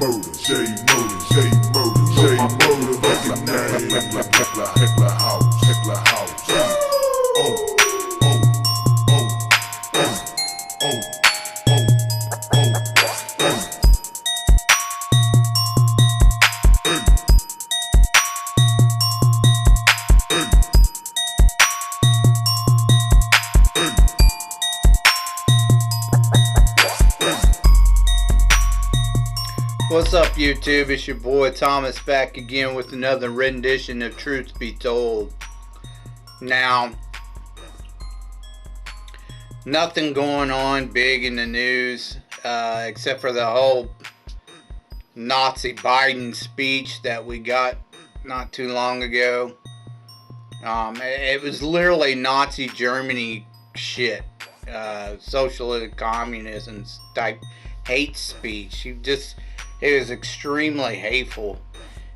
Motor, J Motor, J Motor, J Motor, recognize Heckler House, Heckler House. Oh, oh, oh, oh, oh, oh, oh, oh. What's up, YouTube? It's your boy Thomas back again with another rendition of Truth Be Told. Now, nothing going on big in the news except for the whole Nazi Biden speech that we got not too long ago. It was literally Nazi Germany shit, socialist communism type hate speech. It was extremely hateful.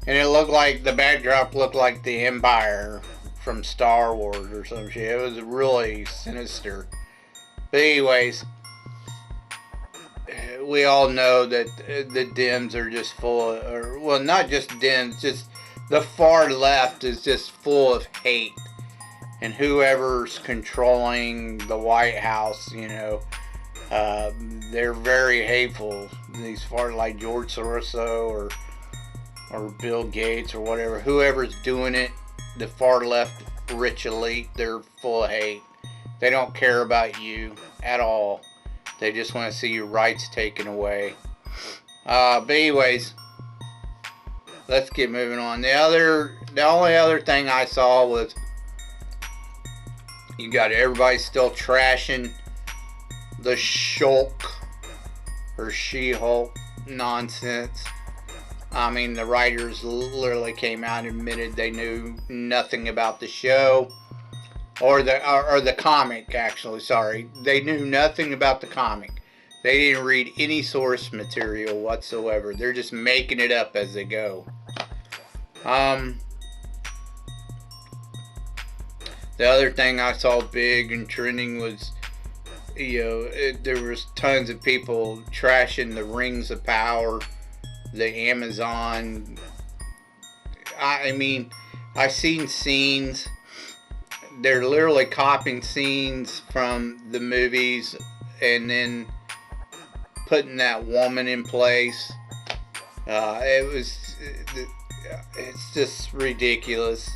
And it looked like the backdrop looked like the Empire from Star Wars or some shit. It was really sinister. But anyways, we all know that the Dems are just full of, or, well, not just Dems, just the far left is just full of hate. And whoever's controlling the White House, you know, they're very hateful. These far, like George Soros or Bill Gates or whatever, whoever's doing it, the far left rich elite, they're full of hate. They don't care about you at all. They just want to see your rights taken away. But anyways, let's get moving on. The only other thing I saw was you got everybody still trashing the Shulk or She-Hulk nonsense. I mean, the writers literally came out and admitted they knew nothing about the show or the comic. Actually, sorry, they knew nothing about the comic. They didn't read any source material whatsoever. They're just making it up as they go. The other thing I saw big and trending was, you know, there was tons of people trashing the Rings of Power, the Amazon. I mean, I've seen scenes. They're literally copying scenes from the movies and then putting that woman in place. It's just ridiculous.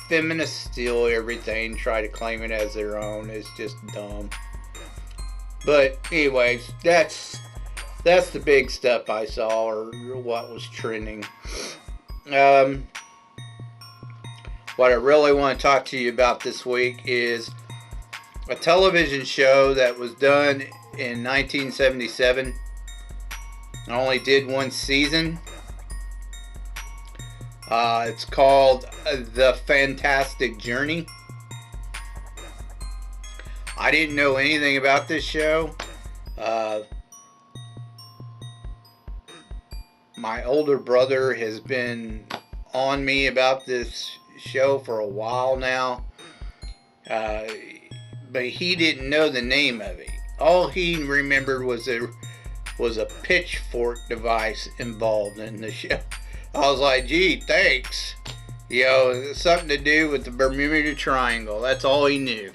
Feminists steal everything, try to claim it as their own. It's just dumb. But anyways, that's the big stuff I saw, or what was trending. What I really want to talk to you about this week is a television show that was done in 1977. I only did one season. It's called The Fantastic Journey. I didn't know anything about this show. My older brother has been on me about this show for a while now. But he didn't know the name of it. All he remembered was there was a pitchfork device involved in the show. I was like, gee, thanks. You know, something to do with the Bermuda Triangle. That's all he knew.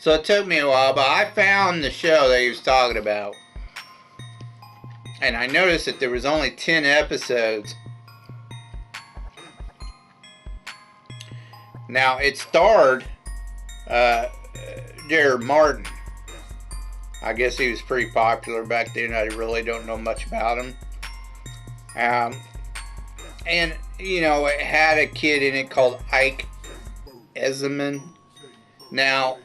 So it took me a while, but I found the show that he was talking about. And I noticed that there was only 10 episodes. Now, it starred Jared Martin. I guess he was pretty popular back then. I really don't know much about him. And, you know, it had a kid in it called Ike Ezeman. Now,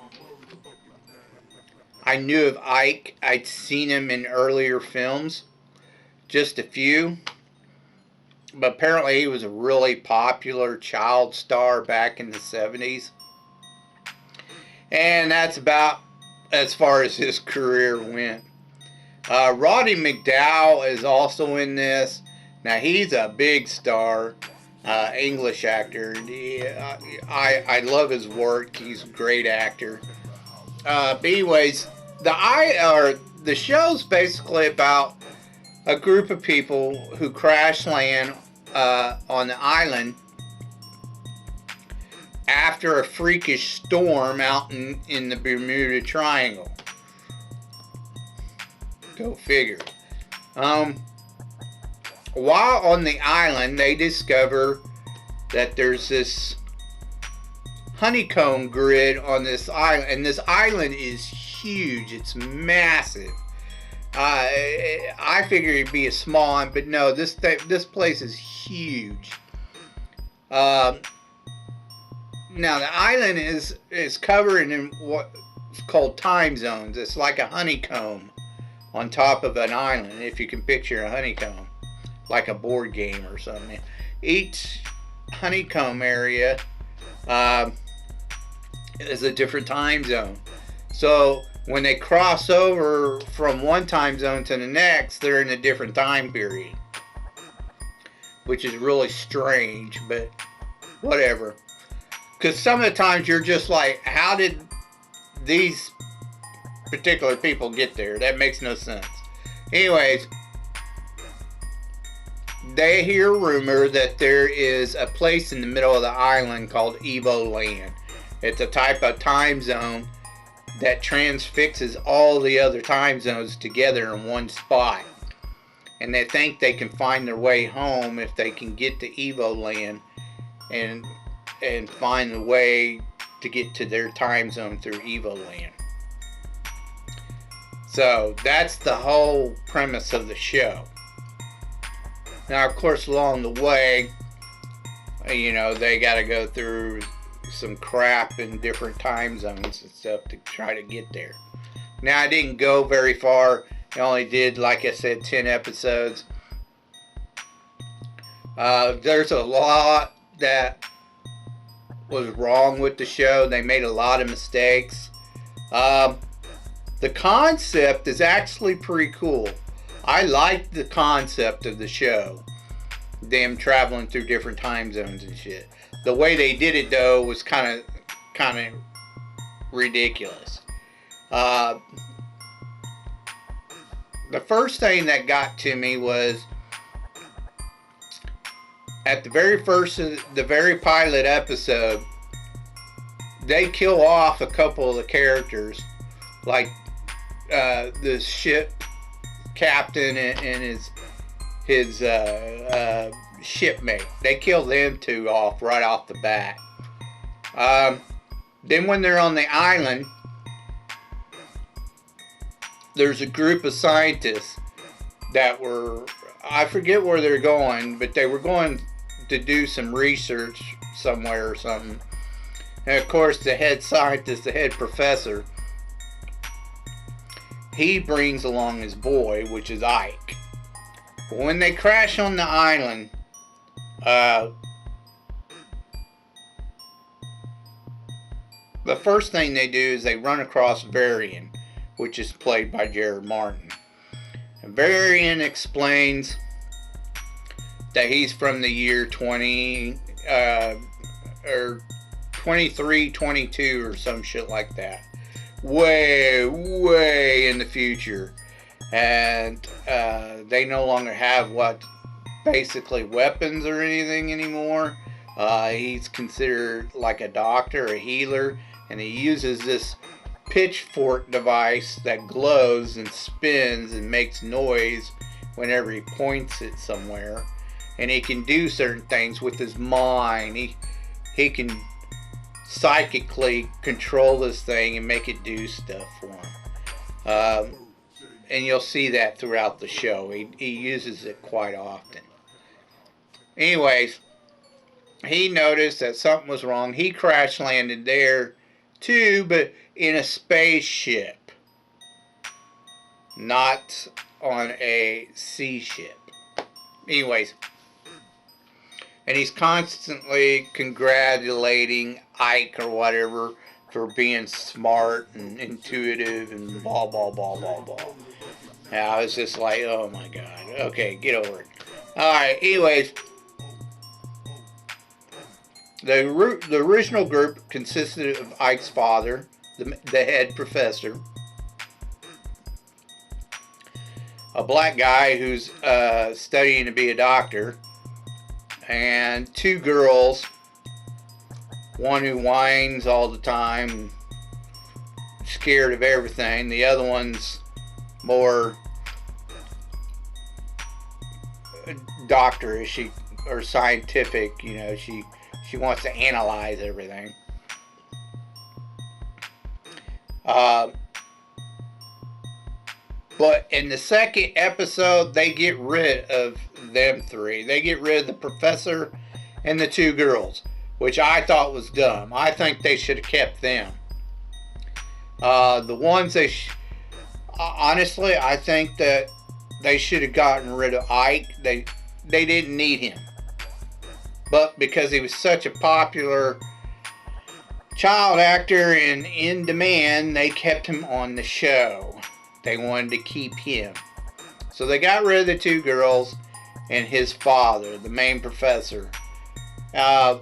I knew of Ike. I'd seen him in earlier films. Just a few. But apparently he was a really popular child star back in the 70s. And that's about as far as his career went. Roddy McDowall is also in this. Now, he's a big star, English actor. I love his work. He's a great actor. But anyways, the the show's basically about a group of people who crash land on the island after a freakish storm out in the Bermuda Triangle. Go figure. While on the island, they discover that there's this honeycomb grid on this island, and this island is huge. It's massive. I figured it'd be a small one, but no, this place is huge. Now the island is covered in what's called time zones. It's like a honeycomb on top of an island, if you can picture a honeycomb, like a board game or something. Each honeycomb area is a different time zone. So when they cross over from one time zone to the next, they're in a different time period, which is really strange, but whatever. Because some of the times you're just like, how did these particular people get there? That makes no sense. Anyways, they hear rumor that there is a place in the middle of the island called Evo Land. It's a type of time zone that transfixes all the other time zones together in one spot. And they think they can find their way home if they can get to Evo Land and find a way to get to their time zone through Evo Land. So that's the whole premise of the show. Now, of course, along the way, you know, they got to go through some crap in different time zones and stuff to try to get there. Now, I didn't go very far. I only did, like I said, 10 episodes. There's a lot that was wrong with the show. They made a lot of mistakes. The concept is actually pretty cool. I liked the concept of the show. Them traveling through different time zones and shit. The way they did it, though, was kind of ridiculous. The first thing that got to me was at the very pilot episode, they kill off a couple of the characters, like the ship captain and his shipmate. They kill them two off right off the bat. Then when they're on the island, there's a group of scientists that were, I forget where they're going, but they were going to do some research somewhere or something. And of course the head scientist, the head professor, he brings along his boy, which is Ike. When they crash on the island, the first thing they do is they run across Varian, which is played by Jared Martin. And Varian explains that he's from the year 2322 or some shit like that. Way in the future. And they no longer have basically weapons or anything anymore. He's considered like a doctor, a healer, and he uses this pitchfork device that glows and spins and makes noise whenever he points it somewhere. And he can do certain things with his mind. He can psychically control this thing and make it do stuff for him. And you'll see that throughout the show. He uses it quite often. Anyways, he noticed that something was wrong. He crash landed there too, but in a spaceship, not on a sea ship. Anyways, and he's constantly congratulating Ike or whatever for being smart and intuitive and blah blah blah blah blah. And I was just like, oh my god, okay, get over it. Alright, anyways, the original group consisted of Ike's father, the head professor, a black guy who's studying to be a doctor, and two girls, one who whines all the time, scared of everything. The other one's more doctorish or scientific, you know, she wants to analyze everything. But in the second episode, they get rid of them three. They get rid of the professor and the two girls, which I thought was dumb. I think they should have kept them. The ones honestly, I think that they should have gotten rid of Ike. They didn't need him. But because he was such a popular child actor and in demand, they kept him on the show. They wanted to keep him. So they got rid of the two girls and his father, the main professor. And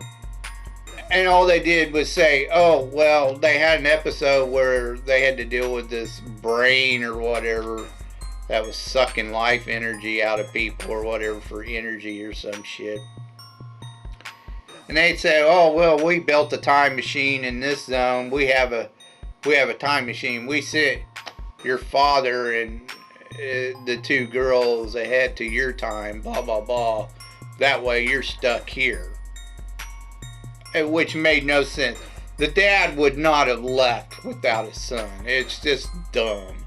all they did was say, oh, well, they had an episode where they had to deal with this brain or whatever that was sucking life energy out of people or whatever for energy or some shit. And they'd say, oh, well, we built a time machine in this zone. We have a time machine. We sent your father and the two girls ahead to your time, blah, blah, blah. That way you're stuck here. Which made no sense. The dad would not have left without his son. It's just dumb.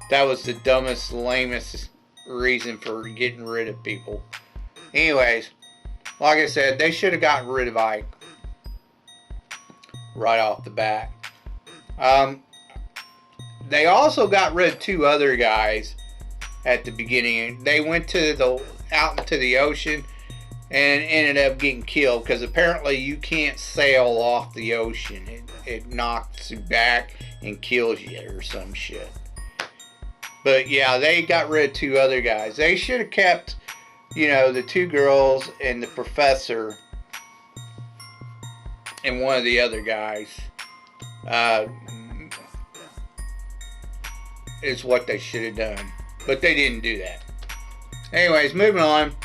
That was the dumbest, lamest reason for getting rid of people. Anyways, like I said, they should have gotten rid of Ike right off the bat. They also got rid of two other guys at the beginning. They went to out into the ocean and ended up getting killed because apparently you can't sail off the ocean. It knocks you back and kills you or some shit. But yeah, they got rid of two other guys. They should have kept, you know, the two girls and the professor and one of the other guys. Is what they should have done. But they didn't do that. Anyways, moving on.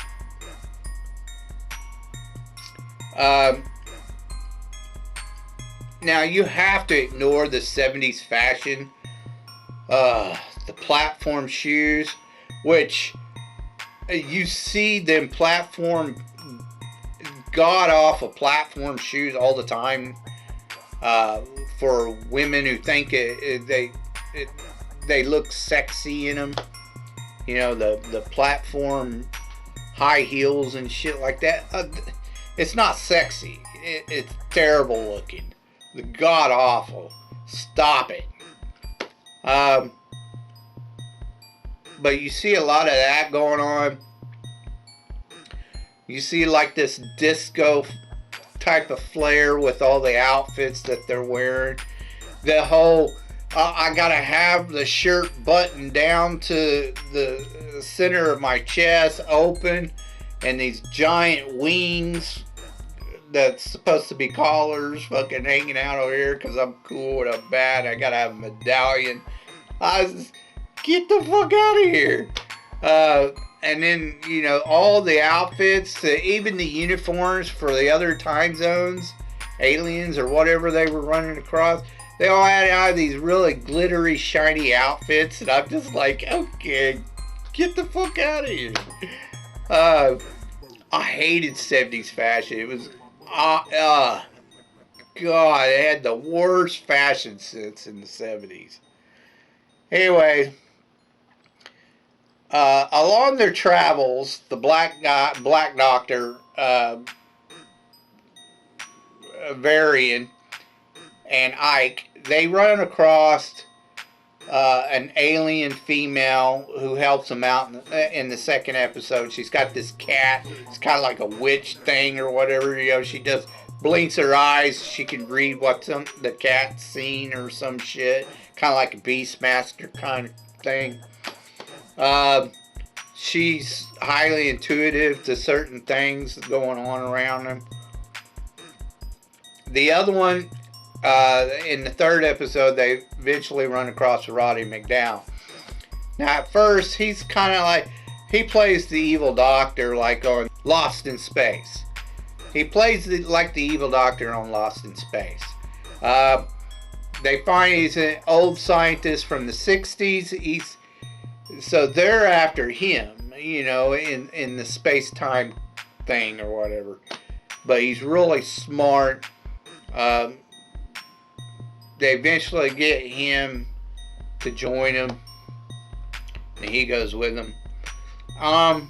Now you have to ignore the 70s fashion. The platform shoes, which you see them god-awful platform shoes all the time for women who think they look sexy in them. You know, the platform high heels and shit like that. It's not sexy. It's terrible looking. The god awful. Stop it. But you see a lot of that going on. You see like this disco type of flair with all the outfits that they're wearing. The whole I gotta have the shirt buttoned down to the center of my chest open, and these giant wings that's supposed to be collars fucking hanging out over here because I'm cool and I'm bad. I gotta have a medallion. Get the fuck out of here. And then, you know, all the outfits, even the uniforms for the other time zones, aliens or whatever they were running across, they all had these really glittery, shiny outfits, and I'm just like, okay, get the fuck out of here. I hated 70s fashion. It was, God, it had the worst fashion sense in the 70s. Anyway, along their travels, the black doctor, Varian, and Ike, they run across an alien female who helps them out in the second episode. She's got this cat. It's kind of like a witch thing or whatever. You know, she just blinks her eyes. She can read what the cat's seen or some shit. Kind of like a Beastmaster kind of thing. She's highly intuitive to certain things going on around them. The other one, in the third episode, they eventually run across Roddy McDowell. Now at first he's kind of like, he plays the evil doctor like on Lost in Space. He plays like the evil doctor on Lost in Space. They find he's an old scientist from the 60s. So they're after him, in the space-time thing or whatever. But he's really smart. They eventually get him to join them, and he goes with them. I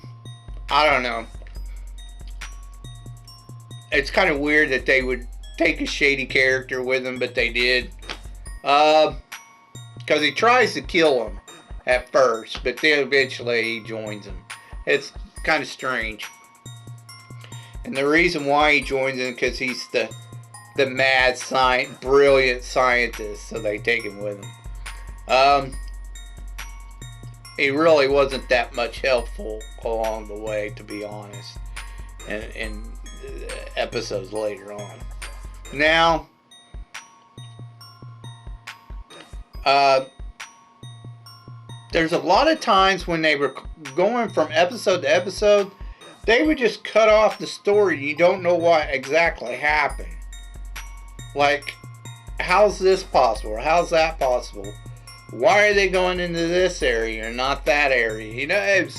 don't know. It's kind of weird that they would take a shady character with them, but they did. Because he tries to kill him at first, but then eventually he joins him. It's kind of strange. And the reason why he joins him, because he's the mad, brilliant scientist, so they take him with them. He really wasn't that much helpful along the way, to be honest, in episodes later on. Now, there's a lot of times when they were going from episode to episode, they would just cut off the story. You don't know what exactly happened. Like, how's this possible? How's that possible? Why are they going into this area and not that area? It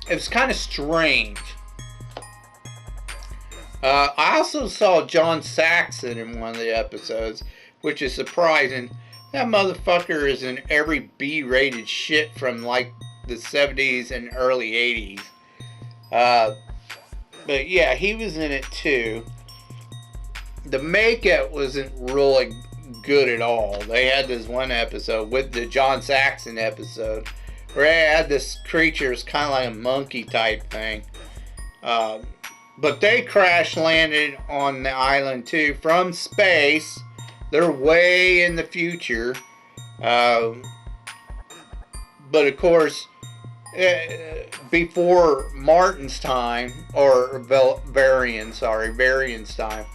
was kind of strange. I also saw John Saxon in one of the episodes, which is surprising. That motherfucker is in every B-rated shit from like the 70s and early 80s. But yeah, he was in it too. The makeup wasn't really good at all. They had this one episode, with the John Saxon episode, where they had this creature, it's kind of like a monkey type thing. But they crash landed on the island too from space. They're way in the future. But of course, before Martin's time, or Varian's time.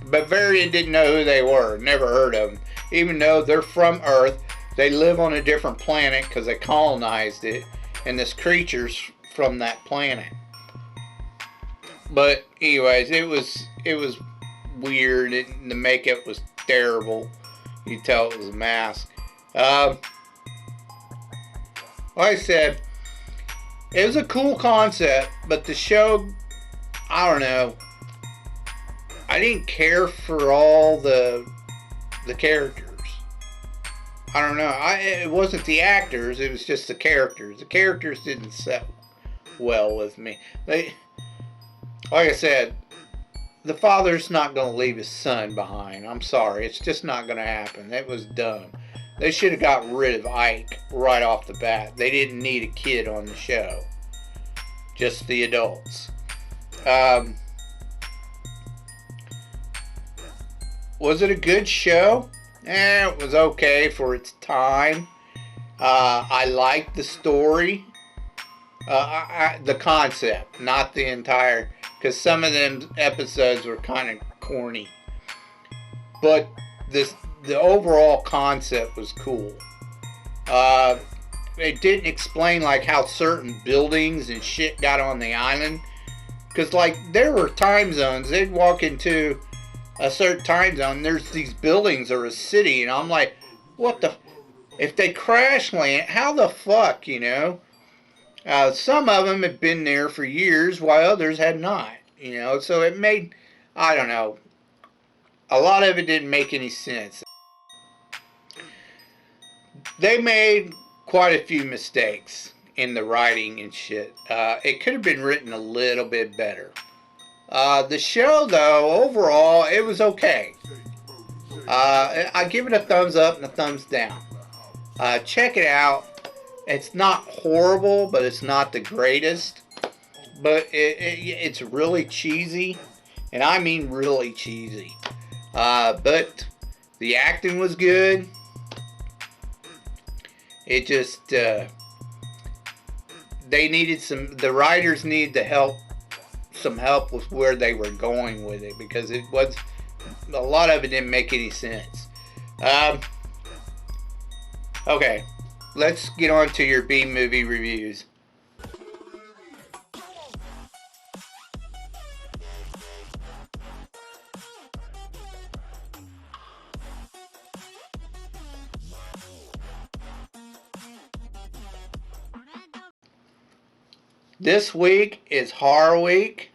But Varian didn't know who they were, never heard of them. Even though they're from Earth, they live on a different planet because they colonized it, and this creature's from that planet. But anyways, it was weird. The makeup was terrible. You could tell it was a mask. Like I said, it was a cool concept, but the show, I don't know. I didn't care for all the characters. I don't know. It wasn't the actors. It was just the characters. The characters didn't set well with me. Like I said, the father's not going to leave his son behind. I'm sorry. It's just not going to happen. That was dumb. They should have got rid of Ike right off the bat. They didn't need a kid on the show. Just the adults. Was it a good show? It was okay for its time. I liked the story. The concept, not the entire, because some of them episodes were kind of corny. But the overall concept was cool. It didn't explain like how certain buildings and shit got on the island. Because like there were time zones. They'd walk into a certain time zone, there's these buildings or a city, and I'm like, what the, if they crash land, how the fuck, some of them had been there for years while others had not, so it made, I don't know, a lot of it didn't make any sense. They made quite a few mistakes in the writing and shit. It could have been written a little bit better. The show, though, overall, it was okay. I give it a thumbs up and a thumbs down. Check it out. It's not horrible, but it's not the greatest. But it's really cheesy. And I mean really cheesy. But the acting was good. It just, the writers needed to help with where they were going with it, because a lot of it didn't make any sense. Okay, let's get on to your B movie reviews. This week is Horror Week.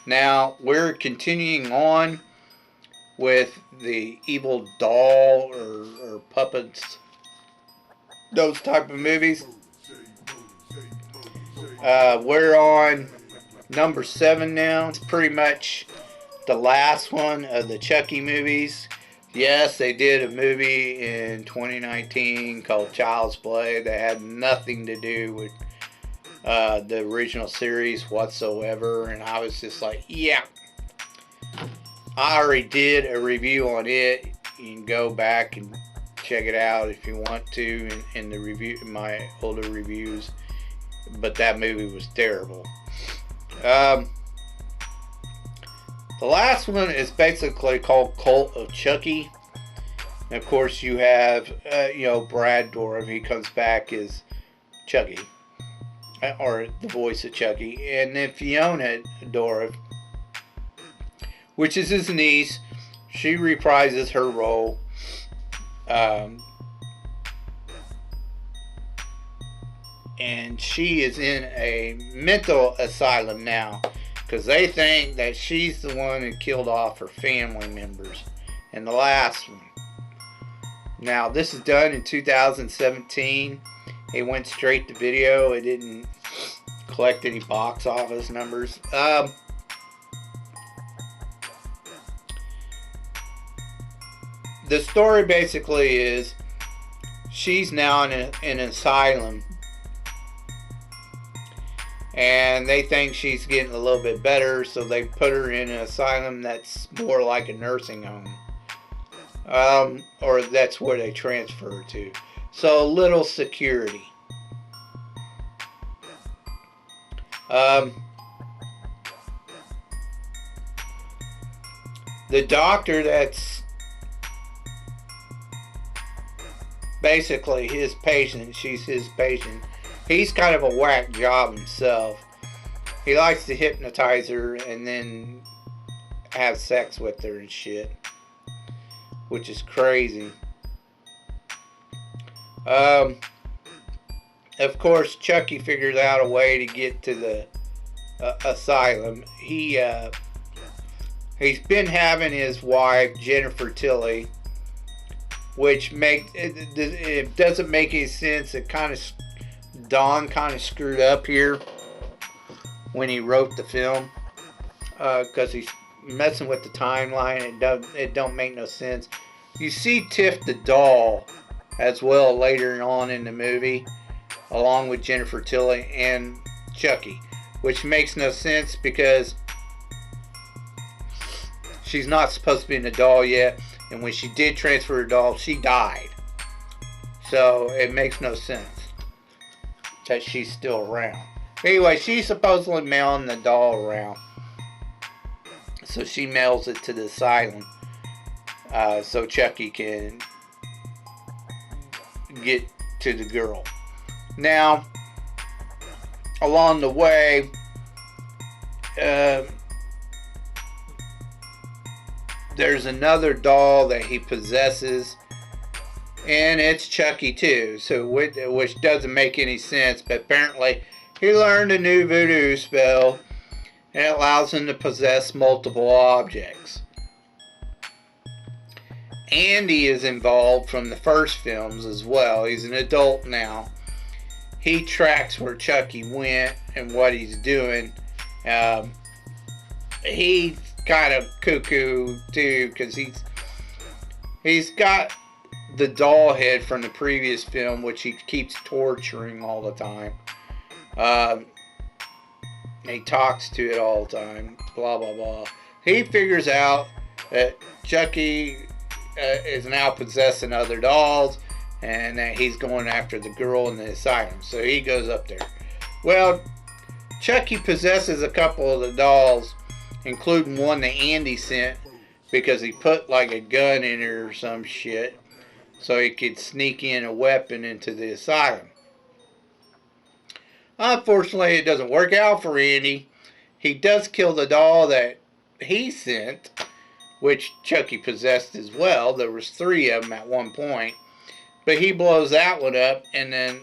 Now, we're continuing on with the evil doll or puppets, those type of movies. We're on number 7 now. It's pretty much the last one of the Chucky movies. Yes, they did a movie in 2019 called Child's Play that had nothing to do with the original series whatsoever, and I was just like, yeah, I already did a review on it. You can go back and check it out if you want to in the review, my older reviews, but that movie was terrible. The last one is basically called Cult of Chucky. And of course you have Brad Dourif. He comes back as Chucky, or the voice of Chucky, and then Fiona Dourif, which is his niece, she reprises her role. And she is in a mental asylum now because they think that she's the one who killed off her family members in the last one. Now, this is done in 2017. It went straight to video. It didn't collect any box office numbers. The story basically is she's now in an asylum, and they think she's getting a little bit better, so they put her in an asylum that's more like a nursing home, or that's where they transfer her to. So little security. The doctor that's basically his patient, she's his patient, he's kind of a whack job himself. He likes to hypnotize her and then have sex with her and shit, which is crazy. Of course, Chucky figures out a way to get to the asylum. He's been having his wife Jennifer Tilly, which it doesn't make any sense. Don kind of screwed up here when he wrote the film, because he's messing with the timeline. It don't make no sense. You see Tiff the doll as well later on in the movie, along with Jennifer Tilly and Chucky, which makes no sense because she's not supposed to be in the doll yet, and when she did transfer her doll, she died. So it makes no sense that she's still around. Anyway, she's supposedly mailing the doll around, so she mails it to the asylum, so Chucky can get to the girl. Now, along the way, there's another doll that he possesses, and it's Chucky too. So which doesn't make any sense, but apparently he learned a new voodoo spell and it allows him to possess multiple objects. Andy is involved from the first films as well. He's an adult now. He tracks where Chucky went and what he's doing. He's kind of cuckoo too, because he's got the doll head from the previous film, which he keeps torturing all the time. He talks to it all the time. Blah blah blah. He figures out that Chucky is now possessing other dolls, and that he's going after the girl in the asylum. So he goes up there. Well, Chucky possesses a couple of the dolls, including one that Andy sent, because he put like a gun in her or some shit, so he could sneak in a weapon into the asylum. Unfortunately, it doesn't work out for Andy. He does kill the doll that he sent, which Chucky possessed as well. There was 3 of them at one point. But he blows that one up, and then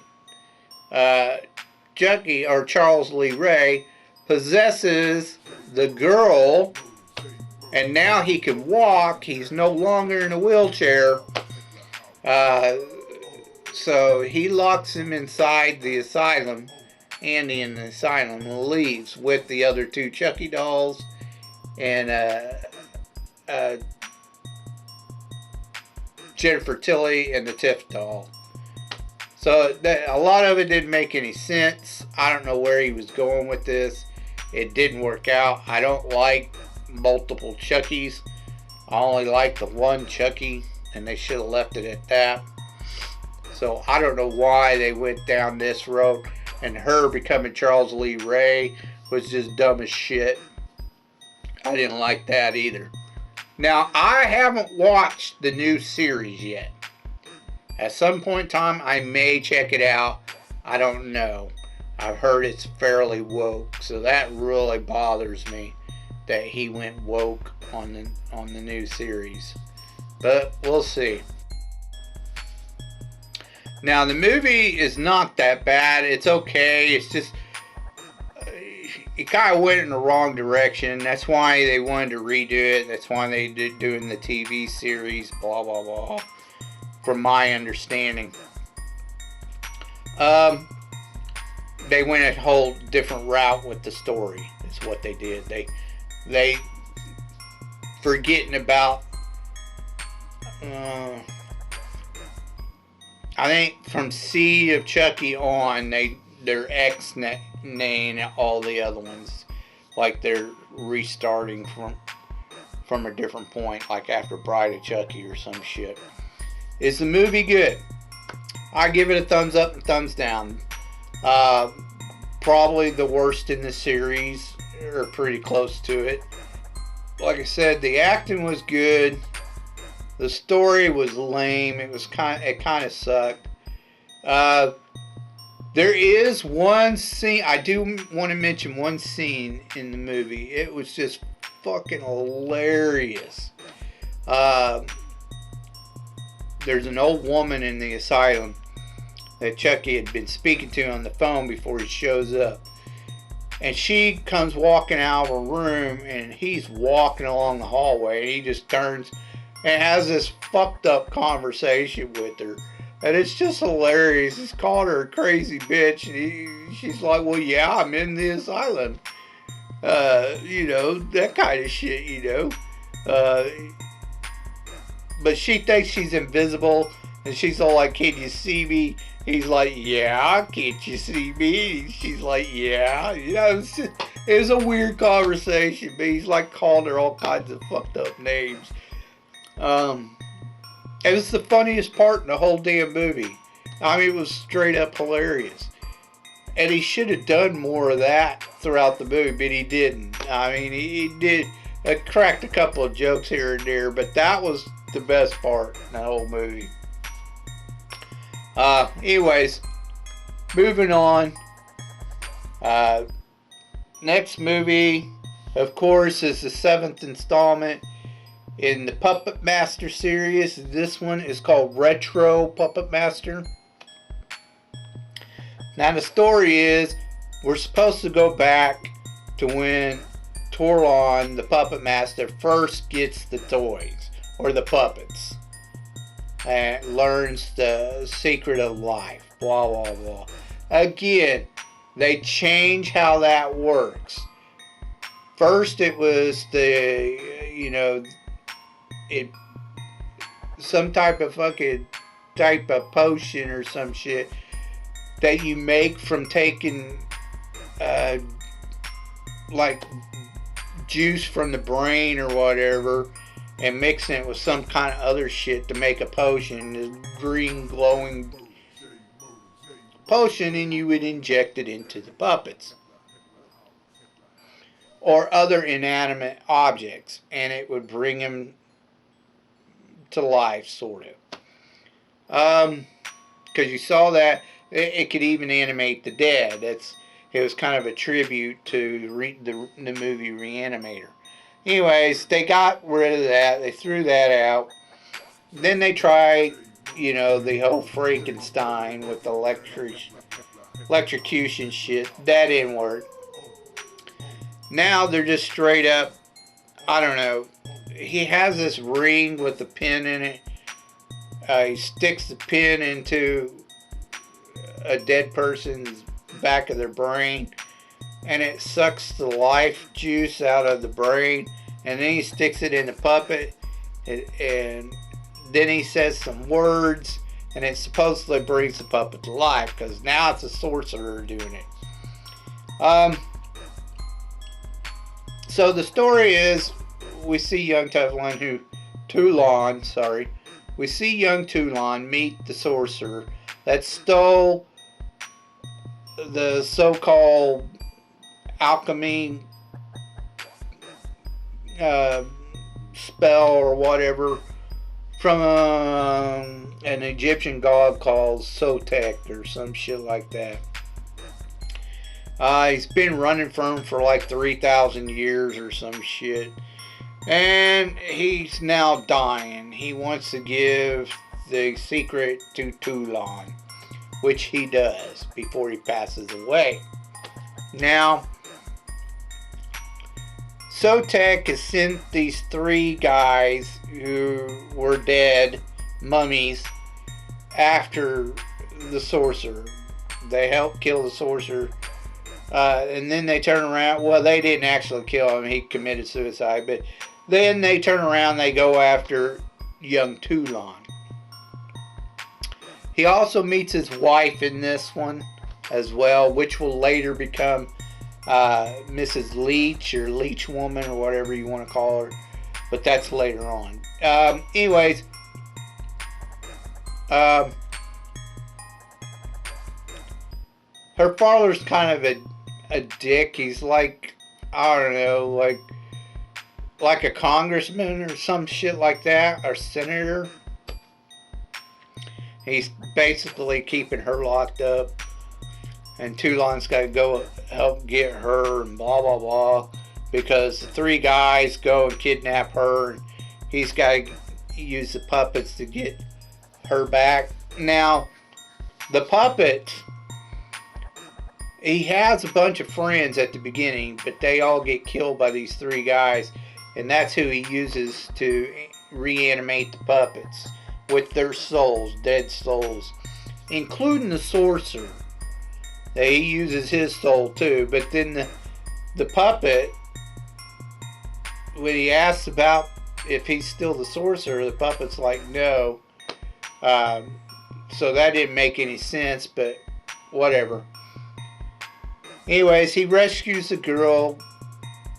Chucky, or Charles Lee Ray, possesses the girl, and now he can walk. He's no longer in a wheelchair. So he locks him inside the asylum, Andy in the asylum, and leaves with the other 2 Chucky dolls and Jennifer Tilly and the Tiff doll. So a lot of it didn't make any sense. I don't know where he was going with this. It didn't work out. I don't like multiple Chuckies. I only like the one Chucky, and they should have left it at that. So I don't know why they went down this road, and her becoming Charles Lee Ray was just dumb as shit. I didn't like that either. Now, I haven't watched the new series yet. At some point in time, I may check it out. I don't know. I've heard it's fairly woke, so that really bothers me that he went woke on the new series. But we'll see. Now, the movie is not that bad. It's okay. It's just it kind of went in the wrong direction. That's why they wanted to redo it. That's why they did doing the TV series, blah, blah, blah, from my understanding. They went a whole different route with the story. Is what they did. They forgetting about, I think from Seed of Chucky on, they're X-naying all the other ones, like they're restarting from a different point, like after Bride of Chucky or some shit. Is the movie good? I give it a thumbs up and thumbs down. Probably the worst in the series, or pretty close to it. Like I said, the acting was good. The story was lame. It kind of sucked. There is one scene, I do want to mention one scene in the movie. It was just fucking hilarious. There's an old woman in the asylum that Chucky had been speaking to on the phone before he shows up. And she comes walking out of her room, and he's walking along the hallway, and he just turns and has this fucked up conversation with her. And it's just hilarious. He's calling her a crazy bitch. And she's like, well, yeah, I'm in the asylum. That kind of shit, But she thinks she's invisible. And she's all like, can you see me? He's like, yeah, can't you see me? She's like, yeah. It was a weird conversation. But he's like calling her all kinds of fucked up names. It was the funniest part in the whole damn movie. I mean, it was straight up hilarious. And he should have done more of that throughout the movie, but he didn't. I mean, he did cracked a couple of jokes here and there, but that was the best part in the whole movie. Anyways, moving on. Next movie, of course, is the 7th installment In the Puppet Master series, this one is called Retro Puppet Master. Now the story is, we're supposed to go back to when Toulon, the Puppet Master, first gets the toys, or the puppets, and learns the secret of life, blah, blah, blah. Again, they change how that works. First it was it some type of potion or some shit that you make from taking like juice from the brain or whatever and mixing it with some kind of other shit to make a potion, this green glowing potion, and you would inject it into the puppets or other inanimate objects, and it would bring them to life, sort of. Because you saw that it could even animate the dead. It was kind of a tribute to the movie Reanimator. Anyways, they got rid of that. They threw that out. Then they tried, the whole Frankenstein with the electrocution shit. That didn't work. Now they're just straight up, I don't know. He has this ring with a pin in it. He sticks the pin into a dead person's back of their brain, and it sucks the life juice out of the brain, and then he sticks it in the puppet, and then he says some words, and it supposedly brings the puppet to life, because now it's a sorcerer doing it. So the story is, we see young Toulon meet the sorcerer that stole the so-called alchemy spell or whatever from an Egyptian god called Sotek or some shit like that. He's been running from him for like 3,000 years or some shit. And he's now dying. He wants to give the secret to Toulon, which he does before he passes away. Now, Sotek has sent these 3 guys who were dead, mummies, after the sorcerer. They helped kill the sorcerer. And then they turn around. Well, they didn't actually kill him. He committed suicide. But then they turn around. They go after young Toulon. He also meets his wife in this one as well, which will later become Mrs. Leech or Leech Woman or whatever you want to call her. But that's later on. Anyways. Her father's kind of a dick. He's like, I don't know, like a congressman or some shit like that, or senator. He's basically keeping her locked up, and Toulon's got to go help get her and blah blah blah, because the 3 guys go and kidnap her, and he's got to use the puppets to get her back. Now, the puppet, he has a bunch of friends at the beginning, but they all get killed by these 3 guys, and that's who he uses to reanimate the puppets with their souls, dead souls, including the sorcerer. He uses his soul too, but then the puppet, when he asks about if he's still the sorcerer, the puppet's like, no. So that didn't make any sense, but whatever. Anyways, he rescues the girl,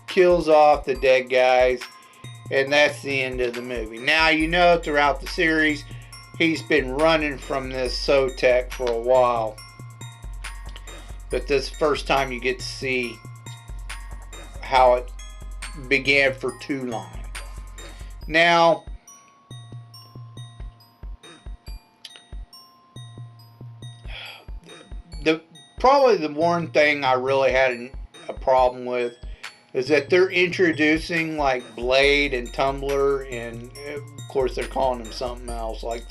kills off the dead guys, and that's the end of the movie. Now, throughout the series, he's been running from this Sotek for a while. But this is the first time you get to see how it began for Toulon. Now, probably the one thing I really had a problem with is that they're introducing like Blade and Tumbler, and of course they're calling him something else, like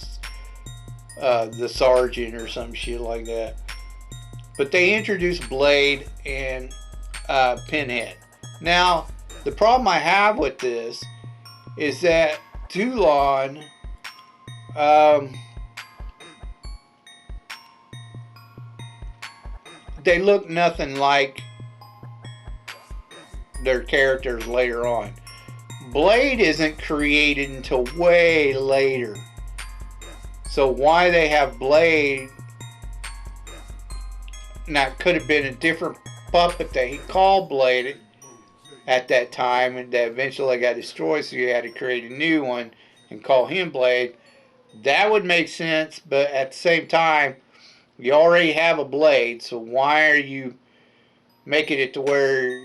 the Sergeant or some shit like that. But they introduced Blade and Pinhead. Now, the problem I have with this is that Toulon, they look nothing like their characters later on. Blade isn't created until way later. So why they have Blade, now it could have been a different puppet that he called Blade at that time, and that eventually got destroyed, so you had to create a new one and call him Blade. That would make sense, but at the same time, you already have a Blade, so why are you making it to where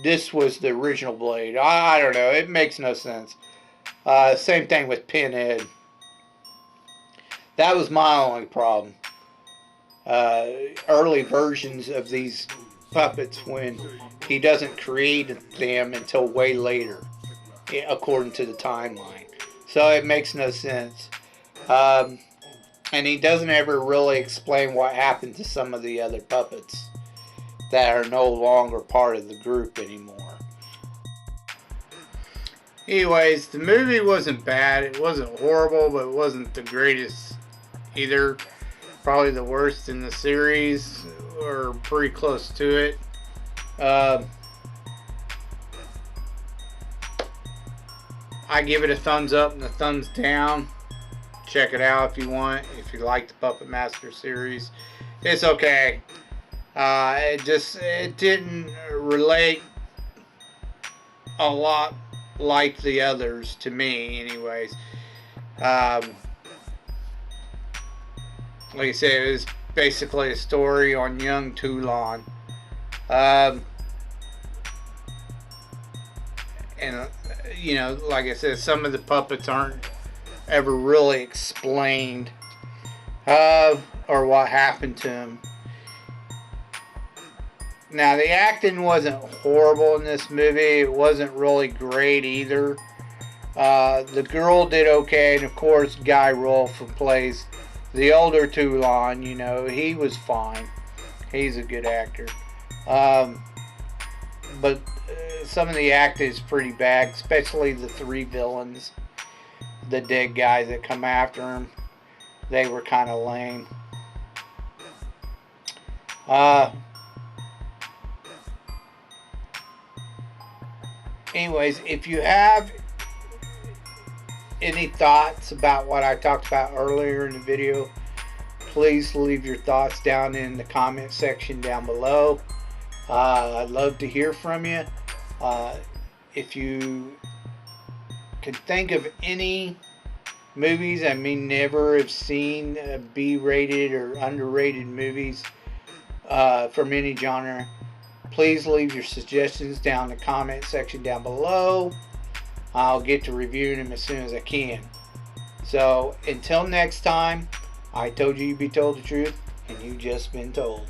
this was the original Blade? I don't know. It makes no sense. Same thing with Pinhead. That was my only problem. Early versions of these puppets, when he doesn't create them until way later, according to the timeline. So it makes no sense. And he doesn't ever really explain what happened to some of the other puppets that are no longer part of the group anymore. Anyways, the movie wasn't bad. It wasn't horrible, but it wasn't the greatest either. Probably the worst in the series, or pretty close to it. I give it a thumbs up and a thumbs down. Check it out if you want. If you like the Puppet Master series, it's okay. It didn't relate a lot like the others to me, anyways. Like I said, it was basically a story on young Toulon. And you know, like I said, some of the puppets aren't ever really explained, or what happened to them. Now, the acting wasn't horrible in this movie. It wasn't really great either. The girl did okay, and of course Guy Rolfe, who plays the older Toulon, you know, he was fine. He's a good actor. But some of the acting is pretty bad, especially the three villains, the dead guys that come after him. They were kind of lame. Anyways, if you have any thoughts about what I talked about earlier in the video, please leave your thoughts down in the comment section down below. I'd love to hear from you. If you can think of any movies I may never have seen, B-rated or underrated movies from any genre, please leave your suggestions down in the comment section down below. I'll get to reviewing them as soon as I can. So until next time, I told you you'd be told the truth, and you've just been told.